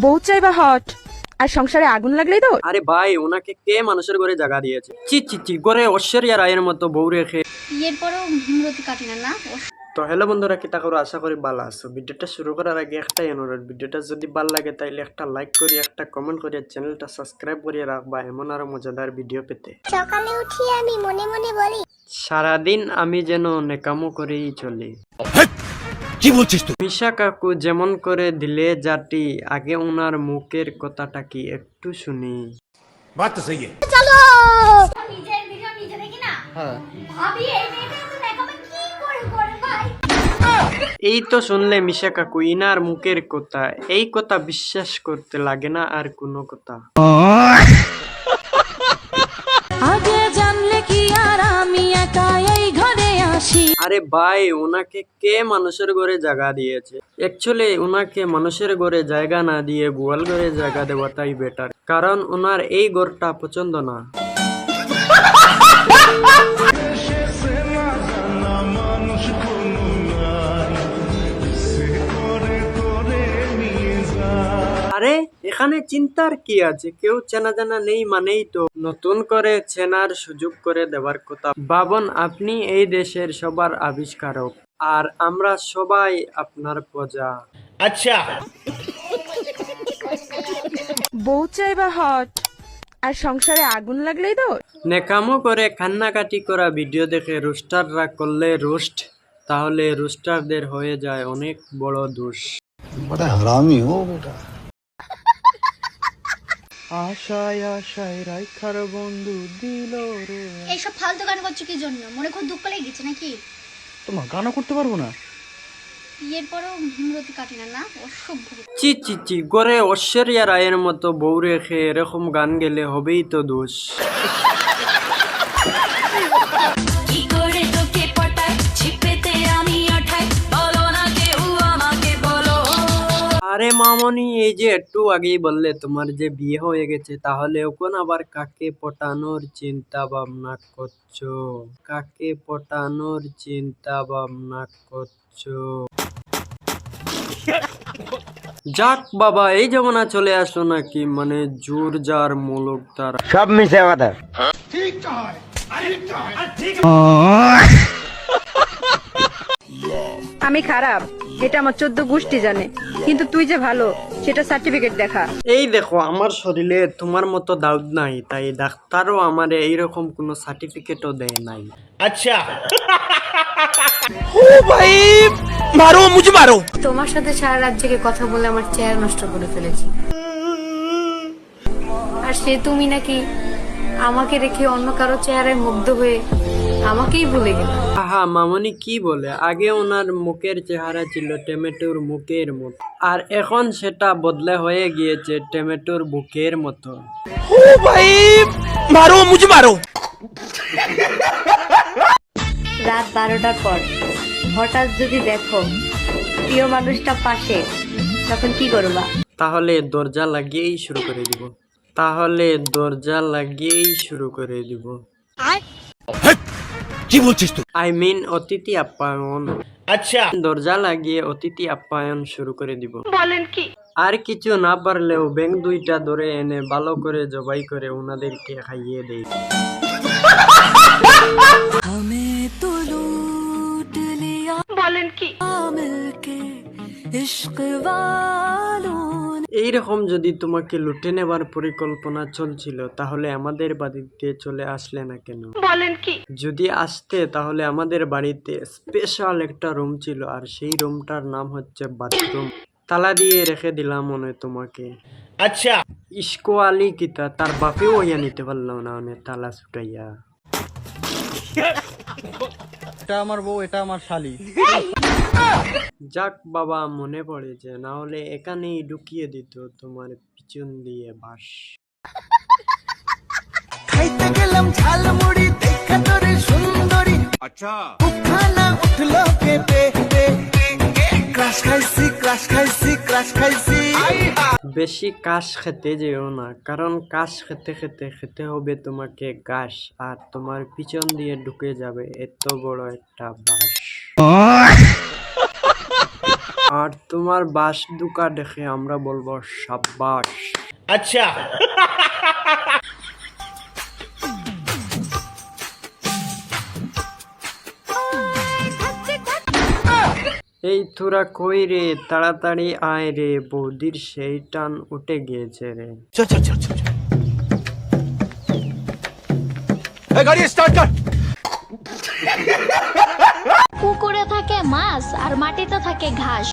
বউ চাইবা হট আর সংসারে আগুন লাগলেই তো। আরে ভাই, ওনাকে কে মানুষের ঘরে জায়গা দিয়েছে? চি চি চি, ঘরে ঐশ্বরিয়া রায়ের মতো বউ রেখে। বিয়ের পরেও হিমরতি কাটে না। তো হ্যালো বন্ধুরা, কি তা করো? আশা করি ভালো আছো। ভিডিওটা শুরু করার আগে একটাই অনুরোধ, ভিডিওটা যদি ভালো লাগে তাইলে একটা লাইক করি, একটা কমেন্ট করি, চ্যানেলটা সাবস্ক্রাইব করিয়ে রাখবা এমন আরো মজাদার ভিডিও পেতে। সকালে উঠি আমি মনে মনে বলি, সারাদিন আমি যেন নেকামো করেই চলি। কি বলছিস তুই? মিশা কাকু যেমন করে দিলে জাটি, আগে ওনার মুখের কথাটা কি একটু শুনি। বাত তো সহি চলো নিজের ভিডিও নিজে দেখি না। হ্যাঁ ভাবি এই মেয়েটা তো মেকআপ কি করে ভাই। এই তো শুনলে মিশা কাকু ইনার মুখের কথা, এই কথা বিশ্বাস করতে লাগে না আর কোনো কথা। আগে জানলে কি আর আমি একা এই ঘরে আসি। আরে ভাই, ওনাকে কে মানুষের ঘরে জায়গা দিয়েছে? অ্যাকচুয়ালি ওনাকে মানুষের ঘরে জায়গা না দিয়ে গোয়াল ঘরে জায়গা দেওয়াটাই বেটার, কারণ ওনার এই ঘরটা পছন্দ না। আরে এখানে চিন্তার কি আছে? কেউ চেনা জানা নেই মানেই তো নতুন করে চেনার সুযোগ করে দেওয়ার কথা। ভাবুন, আপনি এই দেশের সবার আবিষ্কারক আর আমরা সবাই আপনার প্রজা। আচ্ছা, বউ চাইবা হট আর সংসারে আগুন লাগলেই তো। নেকামো করে কান্নাকাটি করা ভিডিও দেখে রুস্টাররা করলে রোস্ট, তাহলে রুস্টারদের হয়ে যায় অনেক বড় দোষ। বড় হারামি হো বেটা। আশায় আশায় রাইখার বন্ধু দিল রে। এইসব ফালতু গান করছো কি জন্য? মনে খুব দুঃখ লেগে গেছে নাকি? তোমার গানও করতে পারবো না। বিয়ের পরেও হিমরতি কাটে না অসভ্য। চি চি চি, ঘরে ঐশ্বরিয়া রায়ের মতো বউ রেখে এরকম গান গেলে হবেই তো দোষ। কি করে তোকে পটাই ছিপেতে আমি ওঠাই বলো না কেউ আমাকে বলো। আরে মামনি, এই যে একটু আগেই বললে তোমার যে বিয়ে হয়ে গেছে, তাহলে এখন আবার কাকে পটানোর চিন্তা ভাবনা করছো? কাকে পটানোর চিন্তা ভাবনা করছো? যাক বাবা, এই জমানা চলে আসলো নাকি, মানে জোর যার মুলুক তার। সব মিশে কথা। আমি খারাপ এটা আমার 14 গোষ্ঠী জানে, কিন্তু তুই যে ভালো সেটা সার্টিফিকেট দেখা। এই দেখো, আমার শরীরে তোমার মতো দাউদ নাই, তাই ডাক্তারও আমার এইরকম কোনো সার্টিফিকেটও দেয় নাই। আচ্ছা, ও ভাই মারো, মুঝে মারো। তোমার সাথে সারা রাত জেগে কথা বলে আমার চেহারা নষ্ট করে ফেলেছি, আর সে তুমি নাকি আমাকে রেখে অন্য কারো চেহারায় মুগ্ধ হয়ে আমাকেই ভুলে গেল। আহা, মামনি কি বলে? আগে ওনার মুখের চেহারা ছিল টমেটোর মুখের মতো, আর এখন সেটা বদলে হয়ে গিয়েছে টমেটোর বুকের মতো। ও ভাই মারো, মুঝে মারো। রাত 12টার পর হঠাৎ যদি দেখো প্রিয় মানুষটা পাশে, তখন কি করবা? তাহলে দরজা লাগিয়েই শুরু করে দিব। তাহলে দরজা লাগিয়েই শুরু করে দিব। কি বলছিস তুই? আই মিন অতিথি আপ্যায়ন। আচ্ছা, দরজা লাগিয়ে অতিথি আপ্যায়ন শুরু করে দিব। বলেন কি? আর কিছু না পারলেও ব্যাঙ দুইটা ধরে এনে ভালো করে জবাই করে ওনাদেরকে খাইয়ে দেই। বলেন কি? এইরকম যদি তোমাকে লুটে নেবার পরিকল্পনা চলছিল, তাহলে আমাদের বাড়িতে চলে আসলে না কেন? বলেন কি? যদি আসতে তাহলে আমাদের বাড়িতে স্পেশাল একটা রুম ছিল, আর সেই রুমটার নাম হচ্ছে বাথরুম। তালা দিয়ে রেখে দিলাম মনে তোমাকে। আচ্ছা, ইস্কো আলী কিতা তার বাপেও ইয়া নিতে পারলাম না, মানে তালা ছুটাইয়া। এটা আমার বউ, এটা আমার শালি। যাক বাবা, মনে পড়েছে, না হলে এখানেই ঢুকিয়ে দিত তোমার পিছন দিয়ে বাস। খাইতে গেলাম ঝালমুড়ি দেখা তোরে সুন্দরী। আচ্ছা, খানা উঠলো পেটে, ক্রাশ খাইছি, ক্রাশ খাইছি, ক্রাশ খাইছি। বেশি কাশ খেতে যেও না, কারণ কাশ খেতে খেতে খেতে হবে তোমাকে ঘাস, আর তোমার পিছন দিয়ে ঢুকে যাবে এত বড় একটা বাস। আর তোমার বাস দুকা দেখে আমরা বলবো সাব্বাস। अच्छा এই তোরা কই রে, তাড়াতাড়ি আয় রে, বৌদির সেই টান উঠে গিয়েছে রে। चल चल चल चल गाड़ी स्टार्ट कर। পুকুরে থাকে মাছ আর মাটিতে থাকে ঘাস।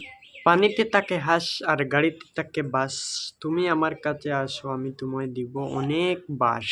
পানিতে থাকে হাঁস আর গাড়িতে থাকে বাস। তুমি আমার কাছে আসো, আমি তোমায় দিব অনেক বাস।